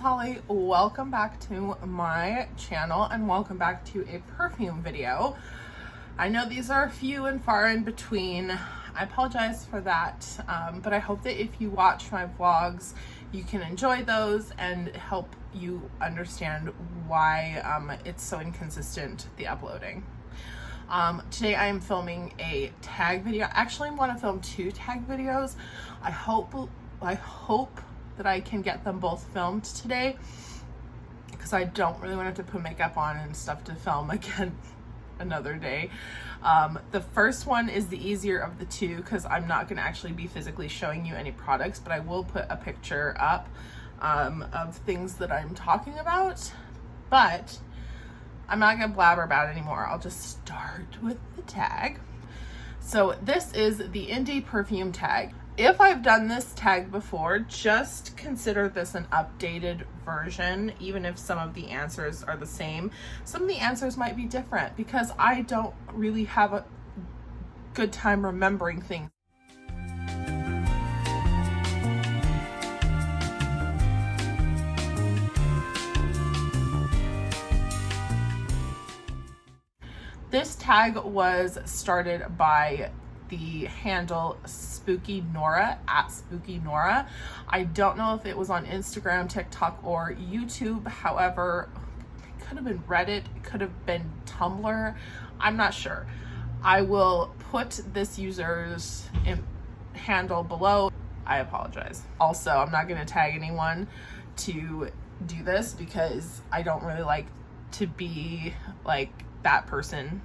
Holly. Welcome back to my channel and welcome back to a perfume video. I know these are few and far in between. I apologize for that, but I hope that if you watch my vlogs, you can enjoy those and help you understand why it's so inconsistent, the uploading. Today I am filming a tag video. Actually, I want to film two tag videos. I hope that I can get them both filmed today because I don't really want to have to put makeup on and stuff to film again another day. The first one is the easier of the two because I'm not going to actually be physically showing you any products, but I will put a picture up of things that I'm talking about, but I'm not going to blabber about it anymore. I'll just start with the tag. So this is the indie perfume tag. If I've done this tag before, just consider this an updated version, even if some of the answers are the same. Some of the answers might be different because I don't really have a good time remembering things. This tag was started by the handle Spooky Norah, at Spooky Norah. I don't know if it was on Instagram, TikTok, or YouTube. However, it could have been Reddit, it could have been Tumblr. I'm not sure. I will put this user's handle below. I apologize. Also, I'm not going to tag anyone to do this because I don't really like to be like that person.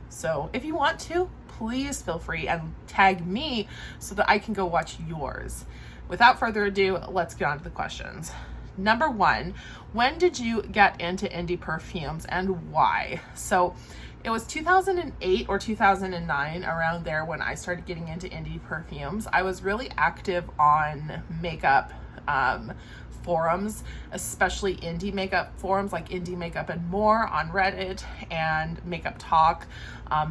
So if you want to, please feel free and tag me so that I can go watch yours. Without further ado, let's get on to the questions. Number one, when did you get into indie perfumes and why? So it was 2008 or 2009, around there, when I started getting into indie perfumes. I was really active on makeup forums, especially indie makeup forums like Indie Makeup and More on Reddit and Makeup Talk,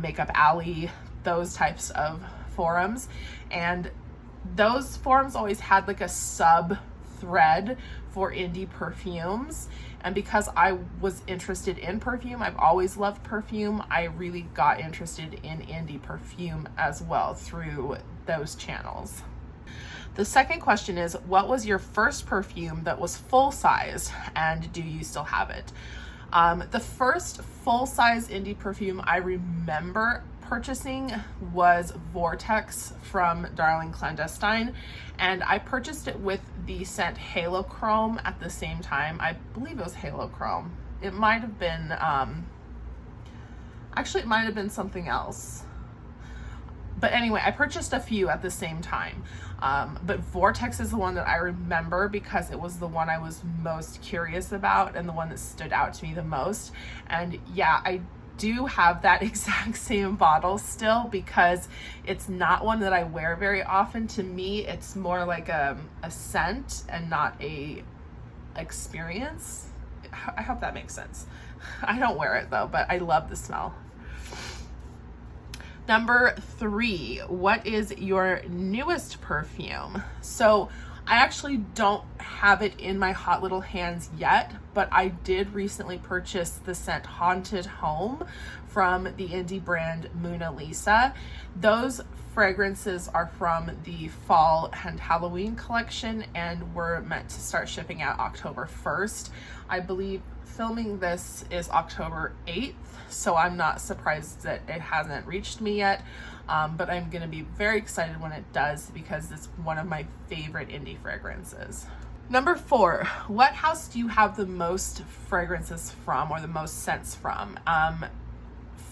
Makeup Alley, those types of forums. And those forums always had like a sub thread for indie perfumes. And because I was interested in perfume, I've always loved perfume, I really got interested in indie perfume as well through those channels. The second question is, what was your first perfume that was full size and do you still have it? The first full size indie perfume I remember purchasing was Vortex from Darling Clandestine, and I purchased it with the scent Halo Chrome at the same time. I believe it was Halo Chrome. It might have been, actually it might have been something else. But anyway, I purchased a few at the same time. But Vortex is the one that I remember because it was the one I was most curious about and the one that stood out to me the most. And yeah, I do have that exact same bottle still because it's not one that I wear very often. To me, it's more like a scent and not a experience. I hope that makes sense. I don't wear it though, but I love the smell. Number three, what is your newest perfume? So I actually don't have it in my hot little hands yet, but I did recently purchase the scent Haunted Home from the indie brand Mona Lisa. Those fragrances are from the fall and Halloween collection and were meant to start shipping out October 1st. I believe filming this is October 8th, so I'm not surprised that it hasn't reached me yet, but I'm going to be very excited when it does because it's one of my favorite indie fragrances. Number four, what house do you have the most fragrances from or the most scents from?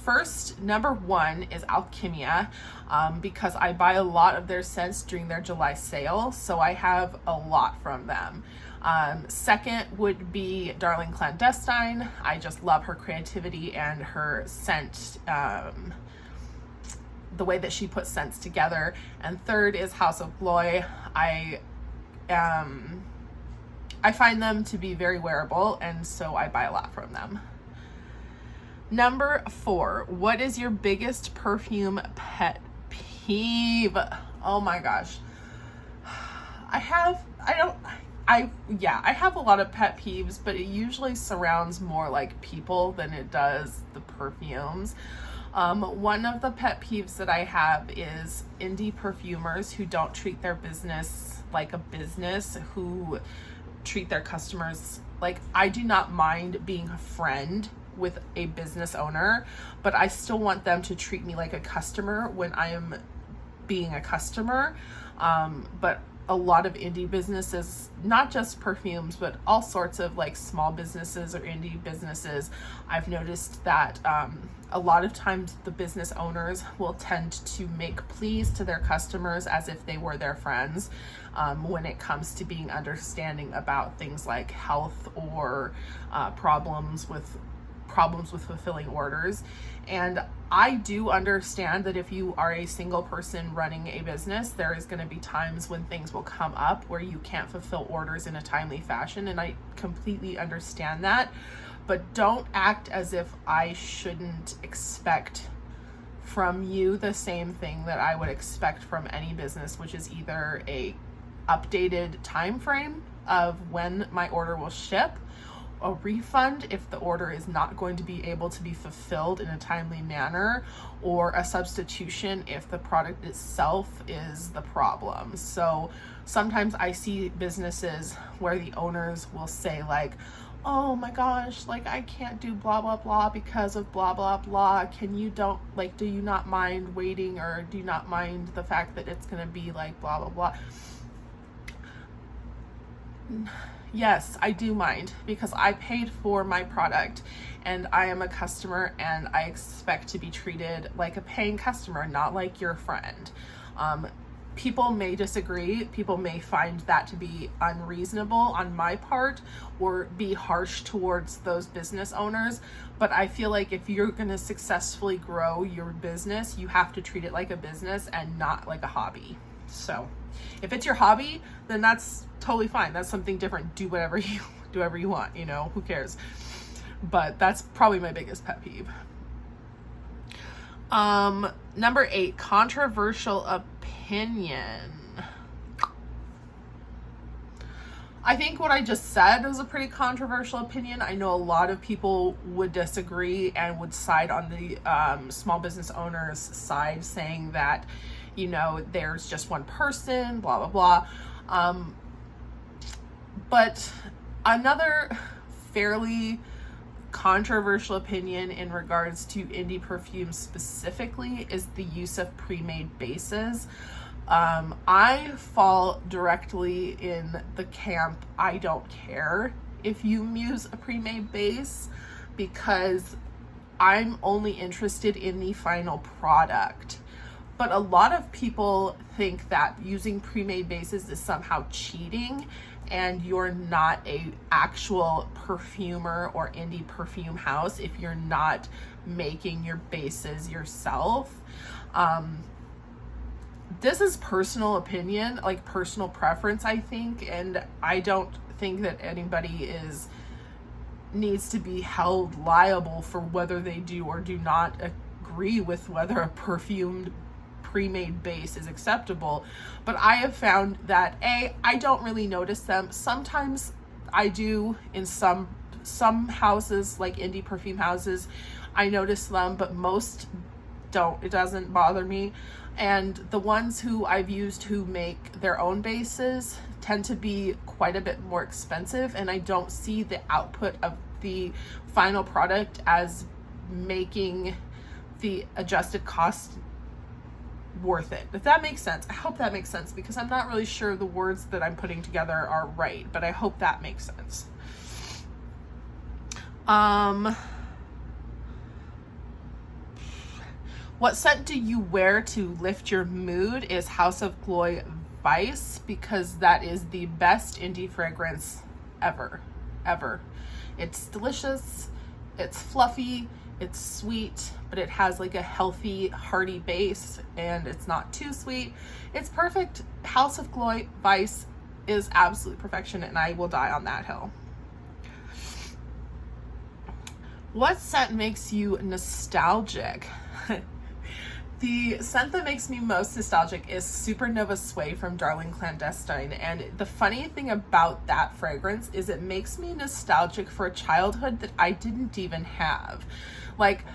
First, number one is Alchemia, because I buy a lot of their scents during their July sale, so I have a lot from them. Second would be Darling Clandestine. I just love her creativity and her scent, the way that she puts scents together. And third is House of Gloy. I find them to be very wearable, and so I buy a lot from them. Number four, what is your biggest perfume pet peeve? Oh my gosh. I have a lot of pet peeves, but it usually surrounds more like people than it does the perfumes. One of the pet peeves that I have is indie perfumers who don't treat their business like a business, who treat their customers like, I do not mind being a friend with a business owner, but I still want them to treat me like a customer when I am being a customer. But a lot of indie businesses, not just perfumes, but all sorts of like small businesses or indie businesses, I've noticed that a lot of times the business owners will tend to make pleas to their customers as if they were their friends, when it comes to being understanding about things like health or problems with fulfilling orders. And I do understand that if you are a single person running a business, there is going to be times when things will come up where you can't fulfill orders in a timely fashion, and I completely understand that. But don't act as if I shouldn't expect from you the same thing that I would expect from any business, which is either a updated time frame of when my order will ship, a refund if the order is not going to be able to be fulfilled in a timely manner, or a substitution if the product itself is the problem. So sometimes I see businesses where the owners will say like, oh my gosh, like I can't do blah blah blah because of blah blah blah, do you not mind waiting, or do you not mind the fact that it's going to be like blah blah blah. Yes, I do mind, because I paid for my product and I am a customer, and I expect to be treated like a paying customer, not like your friend. People may disagree. People may find that to be unreasonable on my part, or be harsh towards those business owners. But I feel like if you're going to successfully grow your business, you have to treat it like a business and not like a hobby. So if it's your hobby, then that's totally fine. That's something different. Do whatever you want, who cares? But that's probably my biggest pet peeve. Number 8, controversial opinion. I think what I just said was a pretty controversial opinion. I know a lot of people would disagree and would side on the small business owner's side, saying that, there's just one person, blah, blah, blah. But another fairly controversial opinion in regards to indie perfumes specifically is the use of pre-made bases. I fall directly in the camp, I don't care if you use a pre-made base, because I'm only interested in the final product. But a lot of people think that using pre-made bases is somehow cheating, and you're not a actual perfumer or indie perfume house if you're not making your bases yourself. This is personal opinion, like personal preference, I think, and I don't think that anybody needs to be held liable for whether they do or do not agree with whether a perfumed pre-made base is acceptable. But I have found that I don't really notice them. Sometimes I do in some houses, like indie perfume houses, I notice them, but most don't. It doesn't bother me. And the ones who I've used who make their own bases tend to be quite a bit more expensive, and I don't see the output of the final product as making the adjusted cost worth it. If that makes sense. I hope that makes sense, because I'm not really sure the words that I'm putting together are right, but I hope that makes sense. What scent do you wear to lift your mood is House of Glory Vice, because that is the best indie fragrance ever. It's delicious, it's fluffy, it's sweet, but it has like a healthy, hearty base, and it's not too sweet. It's perfect. House of Glory Vice is absolute perfection, and I will die on that hill. What scent makes you nostalgic? The scent that makes me most nostalgic is Supernova Sway from Darling Clandestine. And the funny thing about that fragrance is it makes me nostalgic for a childhood that I didn't even have. Like,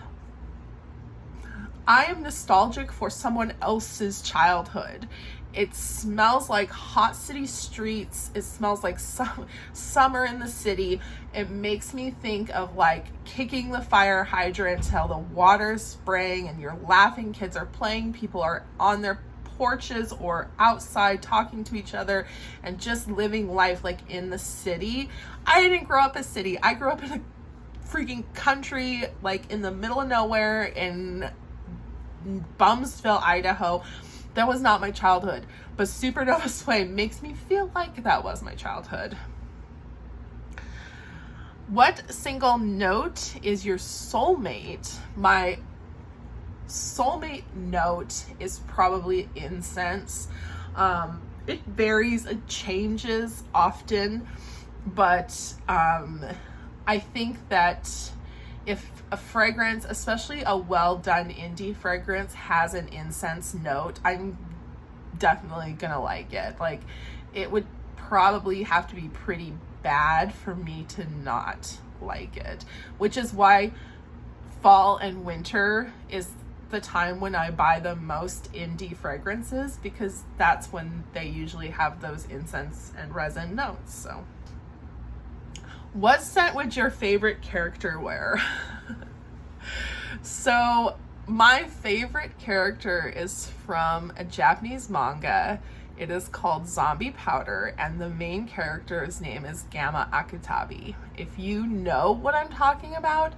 I am nostalgic for someone else's childhood. It smells like hot city streets. It smells like summer in the city. It makes me think of like kicking the fire hydrant till the water's spraying and you're laughing, kids are playing, people are on their porches or outside talking to each other and just living life like in the city. I didn't grow up in a city. I grew up in a freaking country, like in the middle of nowhere in Bumsville, Idaho. That was not my childhood, but Supernova Sway makes me feel like that was my childhood. What single note is your soulmate? My soulmate note is probably incense. It varies, it changes often, but I think that if a fragrance, especially a well-done indie fragrance, has an incense note, I'm definitely gonna like it. Like, it would probably have to be pretty bad for me to not like it, which is why fall and winter is the time when I buy the most indie fragrances, because that's when they usually have those incense and resin notes. So what scent would your favorite character wear? So my favorite character is from a Japanese manga. It is called Zombie Powder, and the main character's name is Gamma Akutabi. If you know what I'm talking about,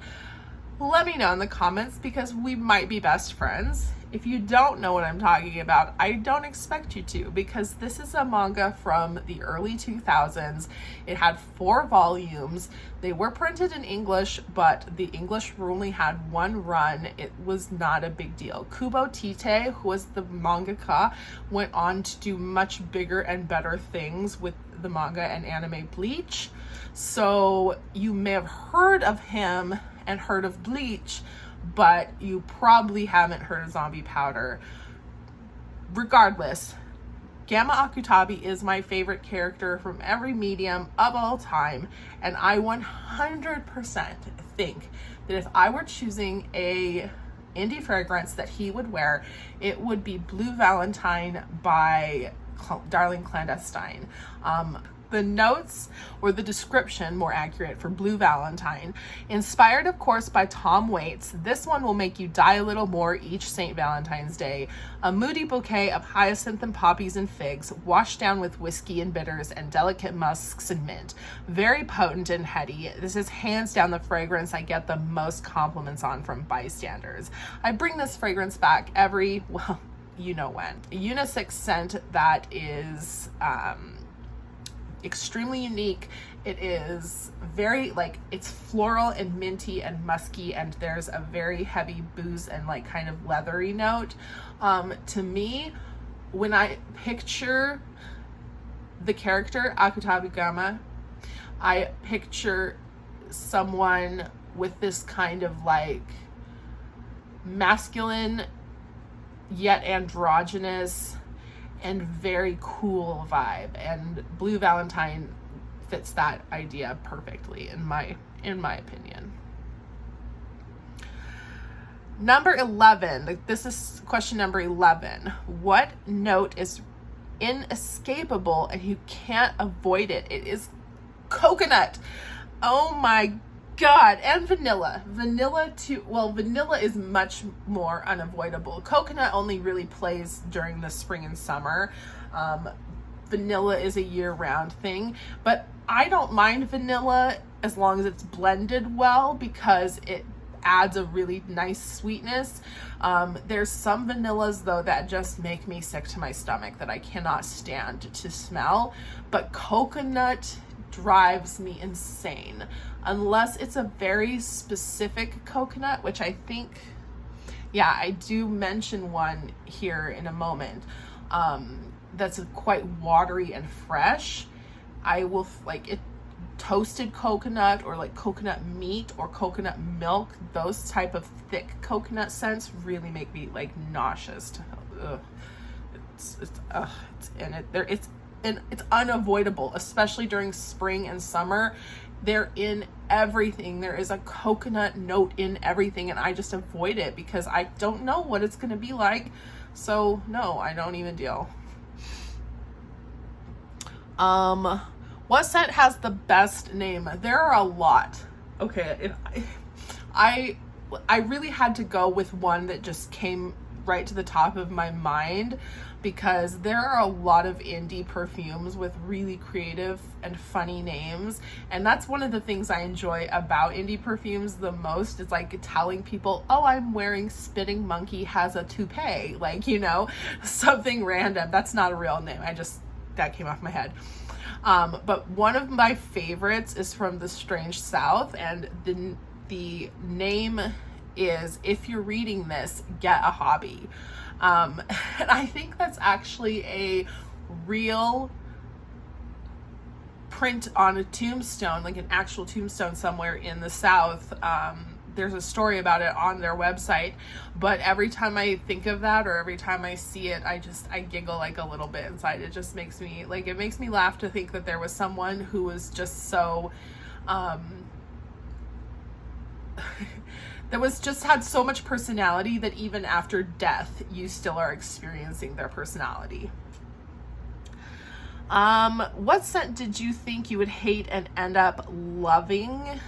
let me know in the comments, because we might be best friends. If you don't know what I'm talking about, I don't expect you to, because this is a manga from the early 2000s. It had 4 volumes. They were printed in English, but the English only had 1 run. It was not a big deal. Kubo Tite, who was the mangaka, went on to do much bigger and better things with the manga and anime Bleach. So you may have heard of him and heard of Bleach, but you probably haven't heard of Zombie Powder. Regardless, Gamma Akutabi is my favorite character from every medium of all time, and I 100% think that if I were choosing a indie fragrance that he would wear, it would be Blue Valentine by Darling Clandestine. The notes, or the description, more accurate, for Blue Valentine. Inspired, of course, by Tom Waits, this one will make you die a little more each St. Valentine's Day. A moody bouquet of hyacinth and poppies and figs, washed down with whiskey and bitters and delicate musks and mint. Very potent and heady. This is hands down the fragrance I get the most compliments on from bystanders. I bring this fragrance back every, well, you know when. A unisex scent that is extremely unique. It is very, like, it's floral and minty and musky, and there's a very heavy booze and like kind of leathery note. To me, when I picture the character Akutabi Gamma, I picture someone with this kind of like masculine yet androgynous and very cool vibe, and Blue Valentine fits that idea perfectly in my opinion. Number 11, this is question number 11. What note is inescapable and you can't avoid it? It is coconut. Oh my God. And vanilla. Vanilla too. Well, vanilla is much more unavoidable. Coconut only really plays during the spring and summer. Vanilla is a year-round thing, but I don't mind vanilla as long as it's blended well, because it adds a really nice sweetness. There's some vanillas though that just make me sick to my stomach, that I cannot stand to smell, but coconut drives me insane, unless it's a very specific coconut, which I think, yeah, I do mention one here in a moment, that's quite watery and fresh. I will like it. toasted coconut or like coconut meat or coconut milk. Those type of thick coconut scents really make me like nauseous. Ugh. It's unavoidable, especially during spring and summer. They're in everything. There is a coconut note in everything, and I just avoid it because I don't know what it's going to be like. So no, I don't even deal. What scent has the best name? There are a lot. Okay, I really had to go with one that just came right to the top of my mind, because there are a lot of indie perfumes with really creative and funny names, and that's one of the things I enjoy about indie perfumes the most. It's like telling people, oh, I'm wearing Spitting Monkey has a toupee, like, you know, something random. That's not a real name, that came off my head. But one of my favorites is from the Strange South, and the name is, if you're reading this, get a hobby. And I think that's actually a real print on a tombstone, like an actual tombstone somewhere in the South. There's a story about it on their website, but every time I think of that or every time I see it, I giggle like a little bit inside. It just makes me laugh to think that there was someone who was just so had so much personality that even after death, you still are experiencing their personality. What scent did you think you would hate and end up loving?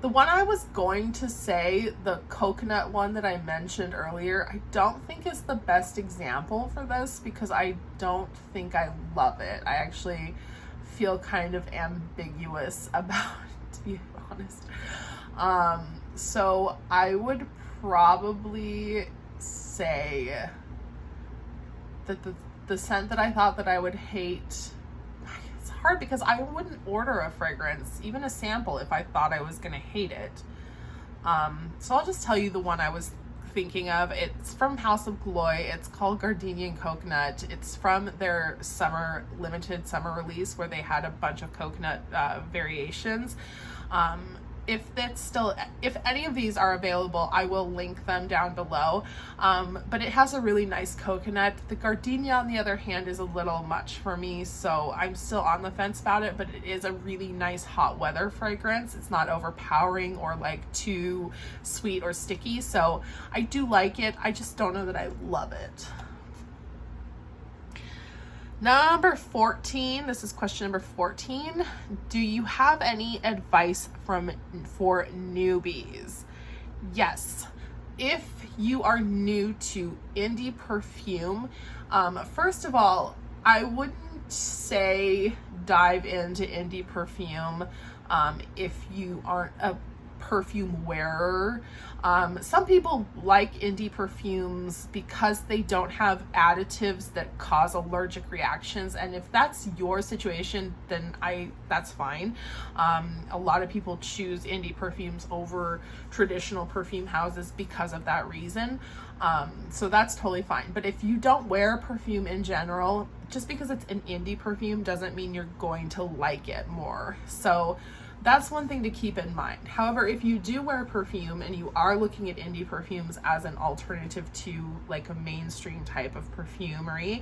The one I was going to say, the coconut one that I mentioned earlier, I don't think is the best example for this because I don't think I love it. I actually feel kind of ambiguous about it, to be honest. So I would probably say that the scent that I thought that I would hate, it's hard because I wouldn't order a fragrance, even a sample, if I thought I was gonna hate it. So I'll just tell you the one I was thinking of. It's from House of Gloy. It's called Gardenian Coconut. It's from their limited summer release where they had a bunch of coconut variations. If any of these are available, I will link them down below. But it has a really nice coconut. The gardenia, on the other hand, is a little much for me, so I'm still on the fence about it, but it is a really nice hot weather fragrance. It's not overpowering or like too sweet or sticky, so I do like it. I just don't know that I love it. Number 14, this is question number 14. Do you have any advice for newbies? Yes. If you are new to indie perfume, first of all, I wouldn't say dive into indie perfume if you aren't a perfume wearer. Some people like indie perfumes because they don't have additives that cause allergic reactions, and if that's your situation, then that's fine. A lot of people choose indie perfumes over traditional perfume houses because of that reason. So that's totally fine. But if you don't wear perfume in general, just because it's an indie perfume doesn't mean you're going to like it more. So that's one thing to keep in mind. However, if you do wear perfume and you are looking at indie perfumes as an alternative to like a mainstream type of perfumery,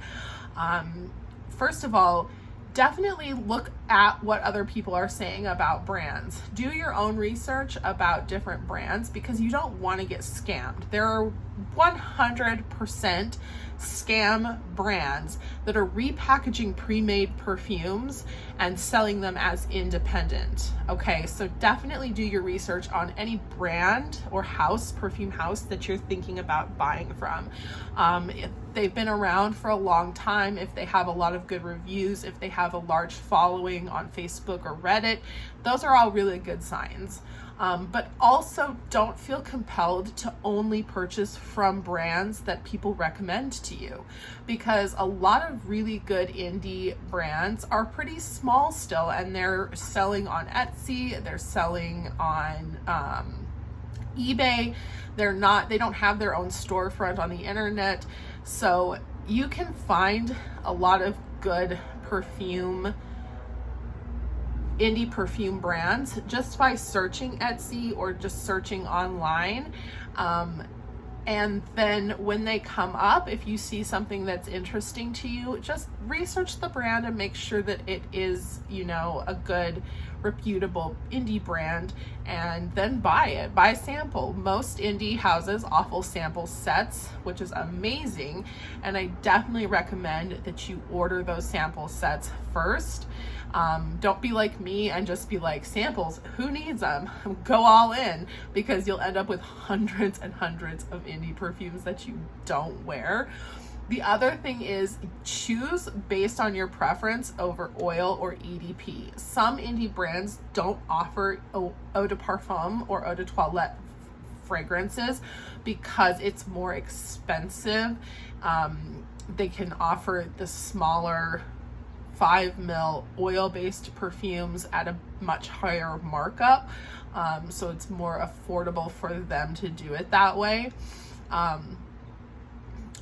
first of all, definitely look at what other people are saying about brands. Do your own research about different brands because you don't want to get scammed. There are 100% scam brands that are repackaging pre-made perfumes and selling them as independent. Okay, so definitely do your research on any brand or perfume house that you're thinking about buying from. If they've been around for a long time, if they have a lot of good reviews, if they have a large following on Facebook or Reddit, those are all really good signs. But also don't feel compelled to only purchase from brands that people recommend to you, because a lot of really good indie brands are pretty small still, and they're selling on Etsy, they're selling on eBay. They don't have their own storefront on the internet. So you can find a lot of good perfume indie perfume brands just by searching Etsy or just searching online. And then when they come up, if you see something that's interesting to you, just research the brand and make sure that it is, you know, a good, reputable indie brand, and then buy it. Buy a sample. Most indie houses offer sample sets, which is amazing. And I definitely recommend that you order those sample sets first. Don't be like me and just be like, samples, who needs them? Go all in, because you'll end up with hundreds and hundreds of indie perfumes that you don't wear. The other thing is, choose based on your preference over oil or EDP. Some indie brands don't offer eau de parfum or eau de toilette fragrances because it's more expensive. They can offer the smaller 5 ml oil-based perfumes at a much higher markup, so it's more affordable for them to do it that way.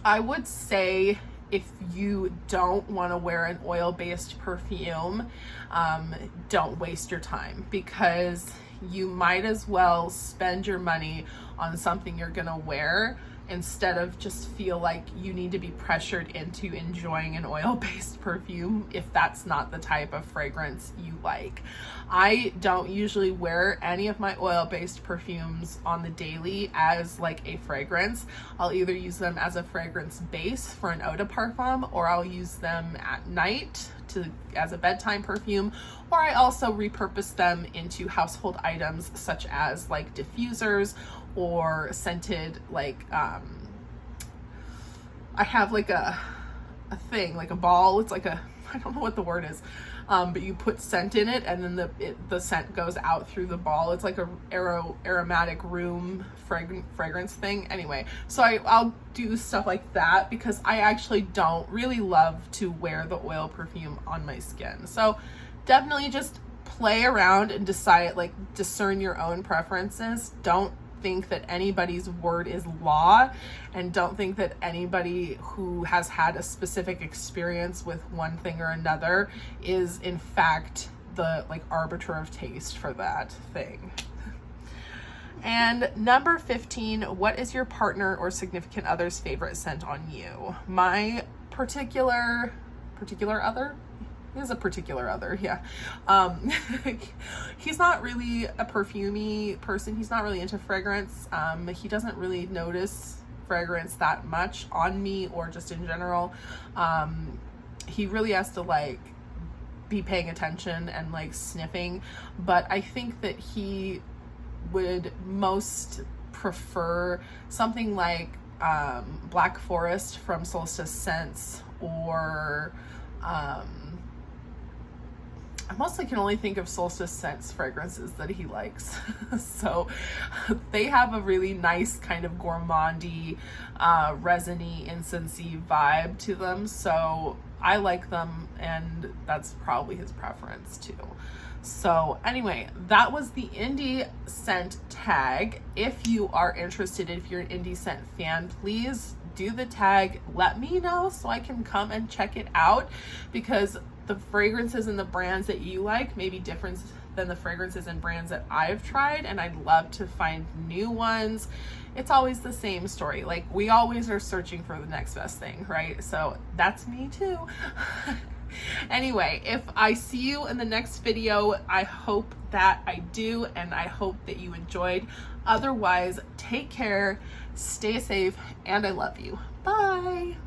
I would say if you don't want to wear an oil-based perfume, don't waste your time, because you might as well spend your money on something you're gonna wear instead of just feel like you need to be pressured into enjoying an oil-based perfume if that's not the type of fragrance you like. I don't usually wear any of my oil-based perfumes on the daily as like a fragrance. I'll either use them as a fragrance base for an eau de parfum, or I'll use them at night as a bedtime perfume, or I also repurpose them into household items such as like diffusers or scented, like I have like a thing, like a ball, it's like a, I don't know what the word is, but you put scent in it and then the scent goes out through the ball. It's like a aromatic room fragrance thing. Anyway, so I'll do stuff like that because I actually don't really love to wear the oil perfume on my skin. So definitely just play around and decide, like, discern your own preferences. Don't think that anybody's word is law, and don't think that anybody who has had a specific experience with one thing or another is in fact the like arbiter of taste for that thing. And number 15, what is your partner or significant other's favorite scent on you? My particular other is a particular other, yeah. He's not really a perfumey person. He's not really into fragrance. He doesn't really notice fragrance that much on me or just in general. He really has to like be paying attention and like sniffing, but I think that he would most prefer something like Black Forest from Solstice Scents, or I mostly can only think of Solstice Scents fragrances that he likes. So they have a really nice kind of gourmandy, resiny, incensey vibe to them. So I like them, and that's probably his preference too. So anyway, that was the indie scent tag. If you are interested, if you're an indie scent fan, please do the tag. Let me know so I can come and check it out, because the fragrances and the brands that you like may be different than the fragrances and brands that I've tried, and I'd love to find new ones. It's always the same story. Like, we always are searching for the next best thing, right? So that's me too. Anyway, if I see you in the next video, I hope that I do, and I hope that you enjoyed. Otherwise, take care, stay safe, and I love you. Bye.